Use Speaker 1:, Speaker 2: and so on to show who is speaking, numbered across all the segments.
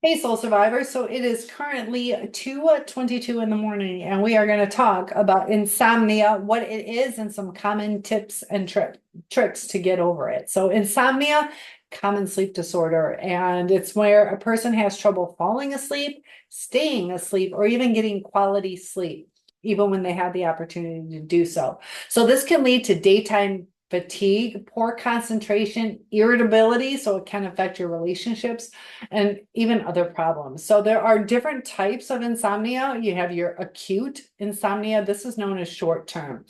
Speaker 1: Hey, Soul Survivors. So it is currently 2:22 in the morning, and we are going to talk about insomnia, what it is, and some common tips and tricks to get over it. So, insomnia, common sleep disorder, and it's where a person has trouble falling asleep, staying asleep, or even getting quality sleep, even when they have the opportunity to do so. So, this can lead to daytime fatigue, poor concentration, irritability, so it can affect your relationships and even other problems. So there are different types of insomnia. You have your acute insomnia. This is known as short term.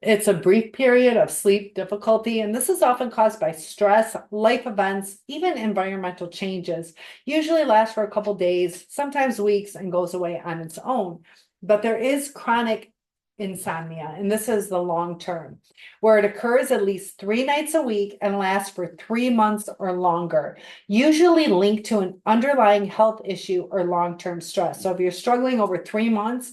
Speaker 1: It's a brief period of sleep difficulty, and this is often caused by stress, life events, even environmental changes. Usually lasts for a couple days, sometimes weeks, and goes away on its own. But there is chronic insomnia, and this is the long term, where it occurs at least 3 nights a week and lasts for 3 months or longer, usually linked to an underlying health issue or long-term stress. So if you're struggling over 3 months,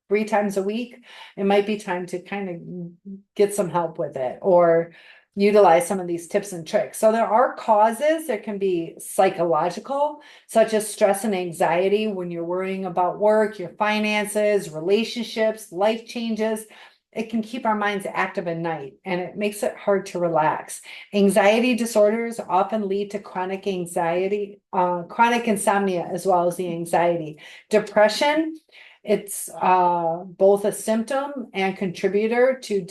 Speaker 1: 3 times a week, it might be time to kind of get some help with it or utilize some of these tips and tricks. So there are causes. There can be psychological, such as stress and anxiety when you're worrying about work, your finances, relationships, life changes. It can keep our minds active at night and it makes it hard to relax. Anxiety disorders often lead to chronic anxiety, chronic insomnia, as well as the anxiety. Depression, it's both a symptom and contributor to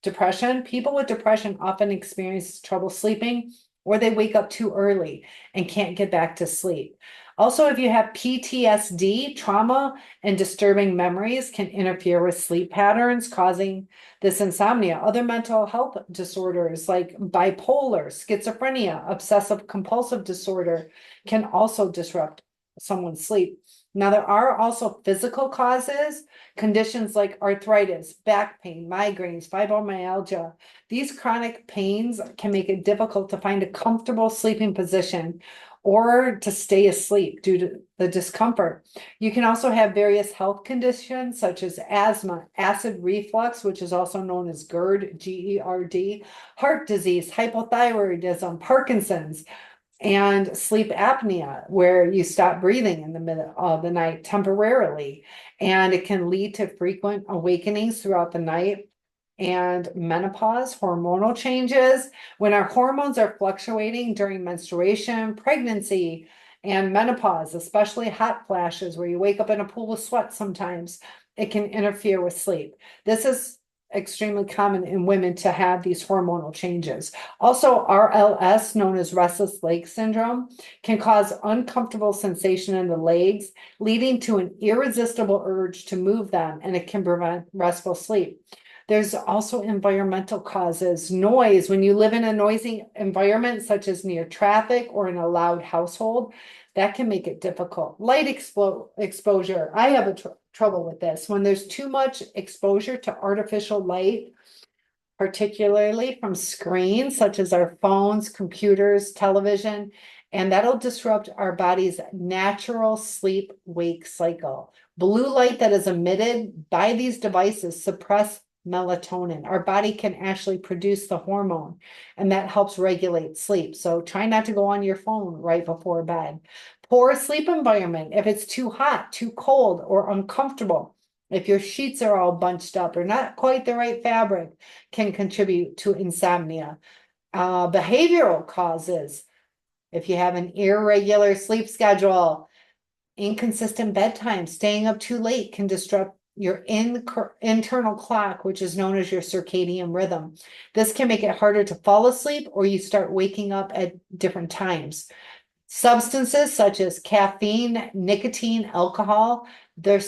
Speaker 1: depression. People with depression often experience trouble sleeping or they wake up too early and can't get back to sleep. Also, if you have PTSD, trauma and disturbing memories can interfere with sleep patterns, causing this insomnia. Other mental health disorders like bipolar, schizophrenia, obsessive compulsive disorder can also disrupt someone's sleep. Now, there are also physical causes, conditions like arthritis, back pain, migraines, fibromyalgia. These chronic pains can make it difficult to find a comfortable sleeping position or to stay asleep due to the discomfort. You can also have various health conditions such as asthma, acid reflux, which is also known as GERD, GERD, heart disease, hypothyroidism, Parkinson's, and sleep apnea, where you stop breathing in the middle of the night temporarily. And it can lead to frequent awakenings throughout the night. And menopause, hormonal changes, when our hormones are fluctuating during menstruation, pregnancy, and menopause, especially hot flashes where you wake up in a pool of sweat sometimes, it can interfere with sleep. This is extremely common in women to have these hormonal changes. Also, RLS, known as restless leg syndrome, can cause uncomfortable sensation in the legs, leading to an irresistible urge to move them, and it can prevent restful sleep. There's also environmental causes. Noise, when you live in a noisy environment, such as near traffic or in a loud household, that can make it difficult. Light exposure. I have trouble with this. When there's too much exposure to artificial light, particularly from screens such as our phones, computers, television, and that'll disrupt our body's natural sleep-wake cycle. Blue light that is emitted by these devices suppress melatonin. Our body can actually produce the hormone, and that helps regulate sleep. So try not to go on your phone right before bed. Poor sleep environment. If it's too hot, too cold, or uncomfortable, if your sheets are all bunched up or not quite the right fabric, can contribute to insomnia. Behavioral causes, if you have an irregular sleep schedule, inconsistent bedtime, staying up too late can disrupt your internal clock, which is known as your circadian rhythm. This can make it harder to fall asleep or you start waking up at different times. Substances such as caffeine, nicotine, alcohol, they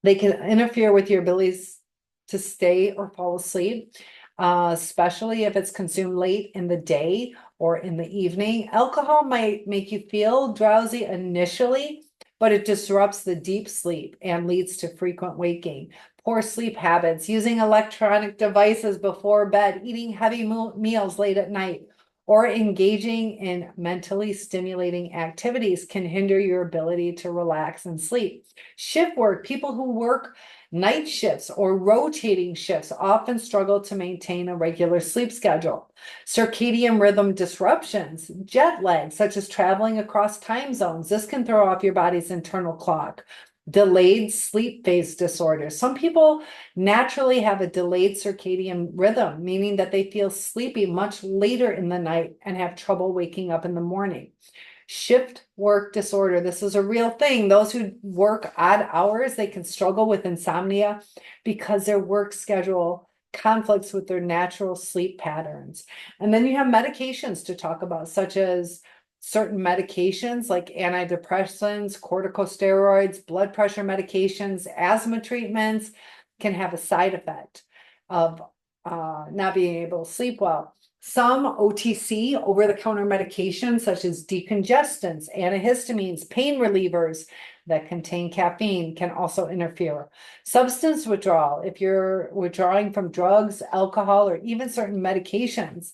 Speaker 1: can interfere with your abilities to stay or fall asleep, especially if it's consumed late in the day or in the evening. Alcohol might make you feel drowsy initially, but it disrupts the deep sleep and leads to frequent waking. Poor sleep habits, using electronic devices before bed, eating heavy meals late at night, or engaging in mentally stimulating activities can hinder your ability to relax and sleep. Shift work, people who work night shifts or rotating shifts often struggle to maintain a regular sleep schedule. Circadian rhythm disruptions, jet lag, such as traveling across time zones, this can throw off your body's internal clock. Delayed sleep phase disorders. Some people naturally have a delayed circadian rhythm, meaning that they feel sleepy much later in the night and have trouble waking up in the morning. Shift work disorder. This is a real thing. Those who work odd hours, they can struggle with insomnia because their work schedule conflicts with their natural sleep patterns. And then you have medications to talk about, such as certain medications like antidepressants, corticosteroids, blood pressure medications, asthma treatments can have a side effect of not being able to sleep well. Some OTC, over-the-counter medications such as decongestants, antihistamines, pain relievers that contain caffeine can also interfere. Substance withdrawal, if you're withdrawing from drugs, alcohol, or even certain medications,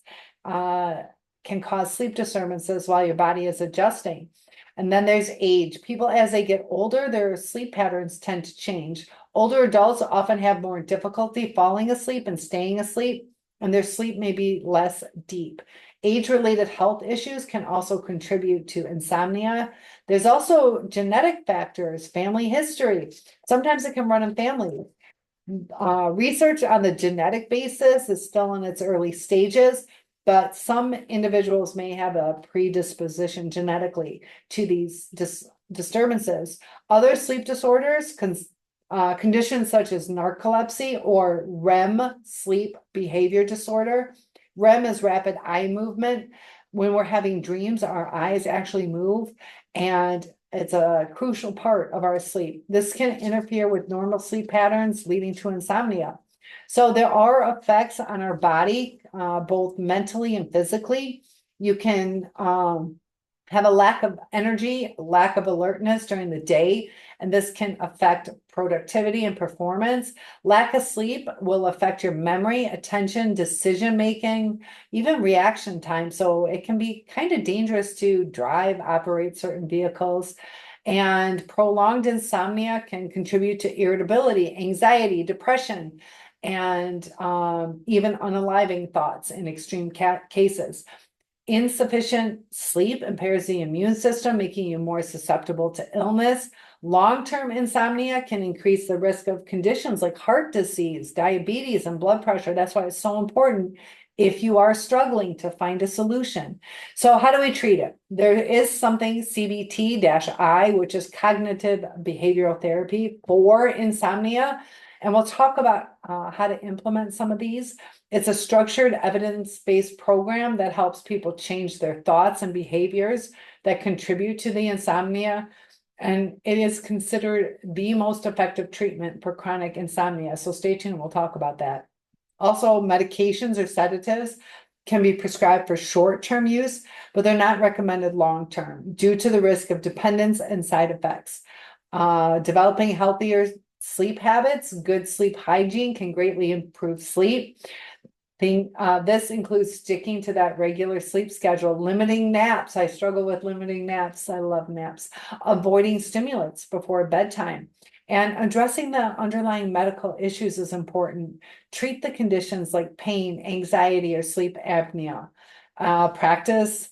Speaker 1: can cause sleep disturbances while your body is adjusting. And then there's age. People, as they get older, their sleep patterns tend to change. Older adults often have more difficulty falling asleep and staying asleep, and their sleep may be less deep. Age-related health issues can also contribute to insomnia. There's also genetic factors, family history. Sometimes it can run in families. Research on the genetic basis is still in its early stages, but some individuals may have a predisposition genetically to these disturbances. Other sleep disorders, conditions such as narcolepsy or REM, sleep behavior disorder. REM is rapid eye movement. When we're having dreams, our eyes actually move, and it's a crucial part of our sleep. This can interfere with normal sleep patterns, leading to insomnia. So there are effects on our body, both mentally and physically. You can have a lack of energy, lack of alertness during the day, and this can affect productivity and performance. Lack of sleep will affect your memory, attention, decision-making, even reaction time. So it can be kind of dangerous to drive, operate certain vehicles. And prolonged insomnia can contribute to irritability, anxiety, depression, and even unaliving thoughts in extreme cases. Insufficient sleep impairs the immune system, making you more susceptible to illness. Long-term insomnia can increase the risk of conditions like heart disease, diabetes, and blood pressure. That's why it's so important if you are struggling to find a solution. So how do we treat it? There is something CBT-I, which is cognitive behavioral therapy for insomnia. And we'll talk about how to implement some of these. It's a structured evidence-based program that helps people change their thoughts and behaviors that contribute to the insomnia. And it is considered the most effective treatment for chronic insomnia. So stay tuned, we'll talk about that. Also, medications or sedatives can be prescribed for short-term use, but they're not recommended long-term due to the risk of dependence and side effects. Developing healthier sleep habits, good sleep hygiene can greatly improve sleep. This includes sticking to that regular sleep schedule, limiting naps. I struggle with limiting naps. I love naps. Avoiding stimulants before bedtime. And addressing the underlying medical issues is important. Treat the conditions like pain, anxiety, or sleep apnea. Practice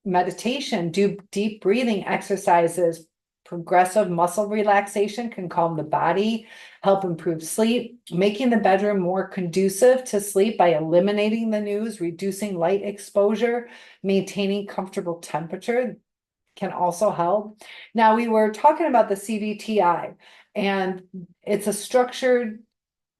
Speaker 1: meditation, do deep breathing exercises. Progressive muscle relaxation can calm the body, help improve sleep, making the bedroom more conducive to sleep by eliminating the news, reducing light exposure, maintaining comfortable temperature can also help. Now, we were talking about the CBTI, and it's a structured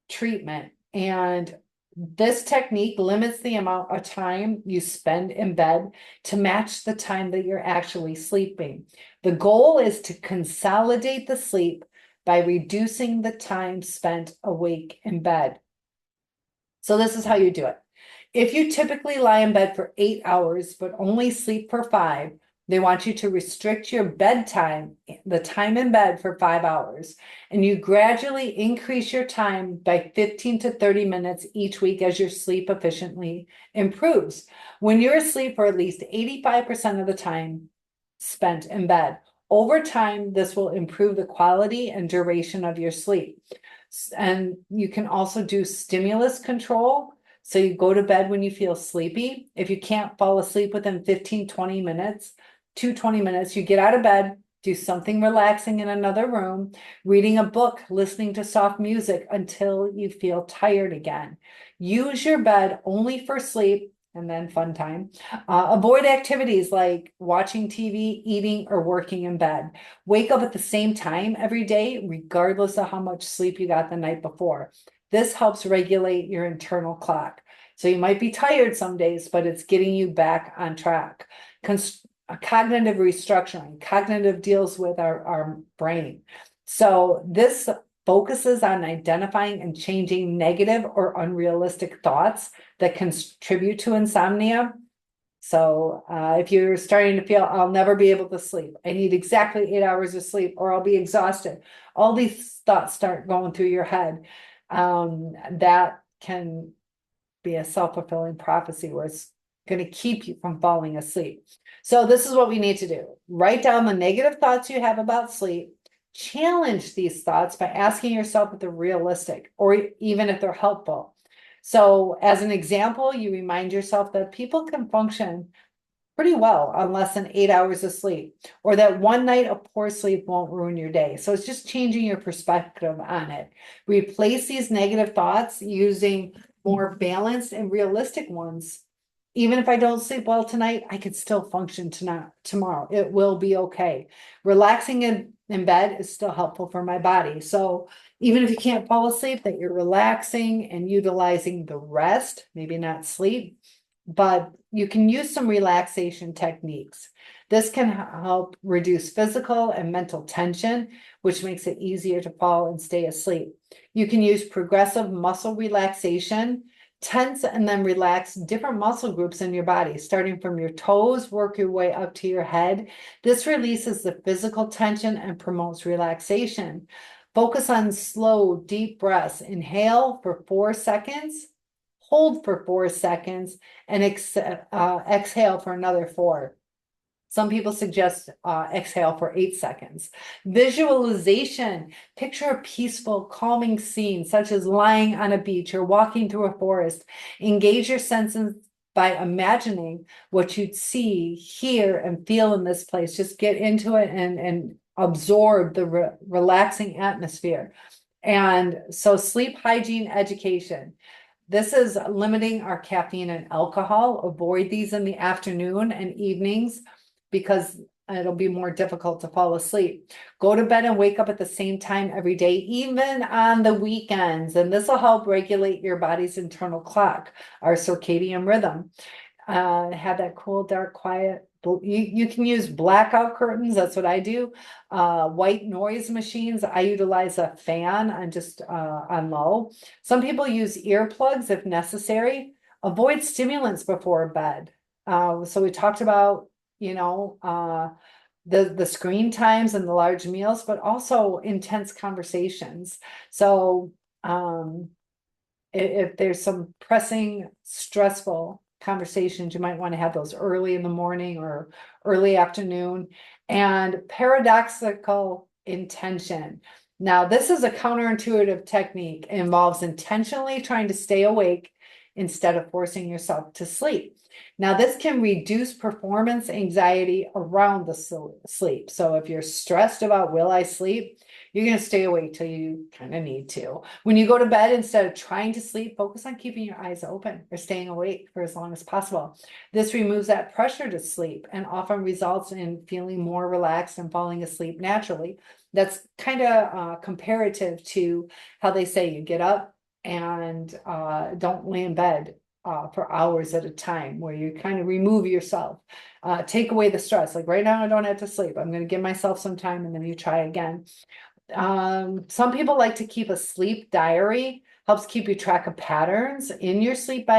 Speaker 1: treatment, and this technique limits the amount of time you spend in bed to match the time that you're actually sleeping. The goal is to consolidate the sleep by reducing the time spent awake in bed. So this is how you do it. If you typically lie in bed for 8 hours, but only sleep for 5, They want you to restrict your bedtime, the time in bed, for 5 hours, and you gradually increase your time by 15 to 30 minutes each week as your sleep efficiently improves. When you're asleep for at least 85% of the time spent in bed, over time, this will improve the quality and duration of your sleep. And you can also do stimulus control. So you go to bed when you feel sleepy. If you can't fall asleep within 15, 20 minutes, 20 minutes, you get out of bed, do something relaxing in another room, reading a book, listening to soft music until you feel tired again. Use your bed only for sleep and then fun time. Avoid activities like watching TV, eating, or working in bed. Wake up at the same time every day, regardless of how much sleep you got the night before. This helps regulate your internal clock. So you might be tired some days, but it's getting you back on track. Cognitive restructuring. Cognitive deals with our brain. So this focuses on identifying and changing negative or unrealistic thoughts that contribute to insomnia. So if you're starting to feel, I'll never be able to sleep, I need exactly 8 hours of sleep, or I'll be exhausted, all these thoughts start going through your head. That can be a self-fulfilling prophecy where it's going to keep you from falling asleep. So this is what we need to do. Write down the negative thoughts you have about sleep. Challenge these thoughts by asking yourself if they're realistic or even if they're helpful. So as an example, you remind yourself that people can function pretty well on less than 8 hours of sleep, or that one night of poor sleep won't ruin your day. So it's just changing your perspective on it. Replace these negative thoughts using more balanced and realistic ones. Even if I don't sleep well tonight, I can still function tomorrow. It will be okay. Relaxing in bed is still helpful for my body. So even if you can't fall asleep, that you're relaxing and utilizing the rest, maybe not sleep, but you can use some relaxation techniques. This can help reduce physical and mental tension, which makes it easier to fall and stay asleep. You can use progressive muscle relaxation. Tense and then relax different muscle groups in your body, starting from your toes, work your way up to your head. This releases the physical tension and promotes relaxation. Focus on slow, deep breaths. Inhale for 4 seconds, hold for 4 seconds, and exhale for another 4. Some people suggest exhale for 8 seconds. Visualization. Picture a peaceful, calming scene, such as lying on a beach or walking through a forest. Engage your senses by imagining what you'd see, hear, and feel in this place. Just get into it and absorb the relaxing atmosphere. And so sleep hygiene education. This is limiting our caffeine and alcohol. Avoid these in the afternoon and evenings because it'll be more difficult to fall asleep. Go to bed and wake up at the same time every day, even on the weekends. And this will help regulate your body's internal clock, our circadian rhythm. Have that cool, dark, quiet. You can use blackout curtains. That's what I do. White noise machines. I utilize a fan on just on low. Some people use earplugs if necessary. Avoid stimulants before bed. So we talked about, the screen times and the large meals, but also intense conversations. So if there's some pressing, stressful conversations, you might want to have those early in the morning or early afternoon. And paradoxical intention. Now, this is a counterintuitive technique. It involves intentionally trying to stay awake instead of forcing yourself to sleep. Now, this can reduce performance anxiety around the sleep. So if you're stressed about will I sleep, you're going to stay awake till you kind of need to. When you go to bed, instead of trying to sleep, focus on keeping your eyes open or staying awake for as long as possible. This removes that pressure to sleep and often results in feeling more relaxed and falling asleep naturally. That's kind of comparative to how they say you get up and don't lay in bed for hours at a time, where you kind of remove yourself, take away the stress. Like right now, I don't have to sleep. I'm going to give myself some time, and then you try again. Some people like to keep a sleep diary, helps keep you track of patterns in your sleep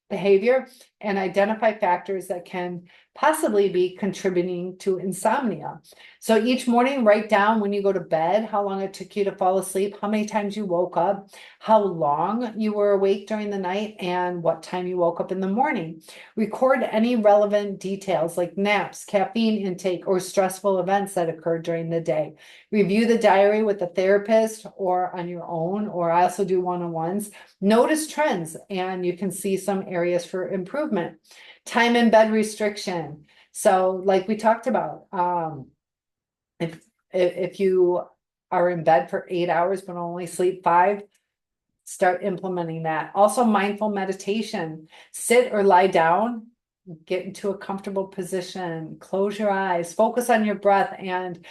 Speaker 1: behavior and identify factors that can possibly be contributing to insomnia. So each morning, write down when you go to bed, how long it took you to fall asleep, how many times you woke up, how long you were awake during the night, and what time you woke up in the morning. Record any relevant details like naps, caffeine intake, or stressful events that occurred during the day. Review the diary with a therapist or on your own, or I also do one-on-ones. Notice trends, and you can see some areas for improvement. Time in bed restriction. So like we talked about, if you are in bed for 8 hours but only sleep 5, start implementing that. Also, mindful meditation. Sit or lie down, get into a comfortable position, close your eyes, focus on your breath, and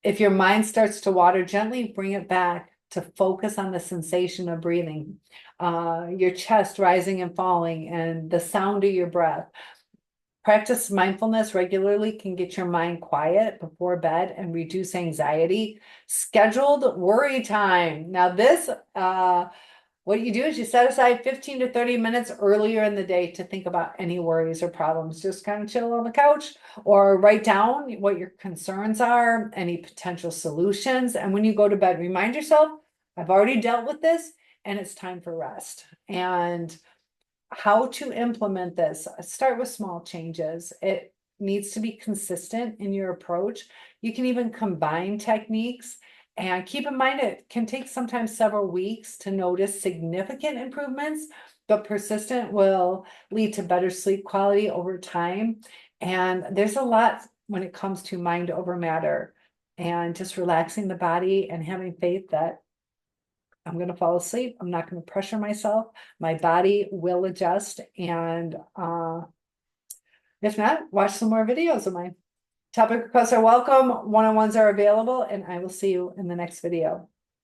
Speaker 1: if your mind starts to water, gently bring it back to focus on the sensation of breathing, your chest rising and falling, and the sound of your breath. Practice mindfulness regularly can get your mind quiet before bed and reduce anxiety. Scheduled worry time. Now this, what you do is you set aside 15 to 30 minutes earlier in the day to think about any worries or problems. Just kind of chill on the couch or write down what your concerns are, any potential solutions. And when you go to bed, remind yourself, I've already dealt with this and it's time for rest. And how to implement this, start with small changes. It needs to be consistent in your approach. You can even combine techniques, and keep in mind it can take sometimes several weeks to notice significant improvements, but persistent will lead to better sleep quality over time. And there's a lot when it comes to mind over matter, and just relaxing the body and having faith that I'm going to fall asleep. I'm not going to pressure myself. My body will adjust. And if not, watch some more videos of mine. Topic requests are welcome. One-on-ones are available, and I will see you in the next video.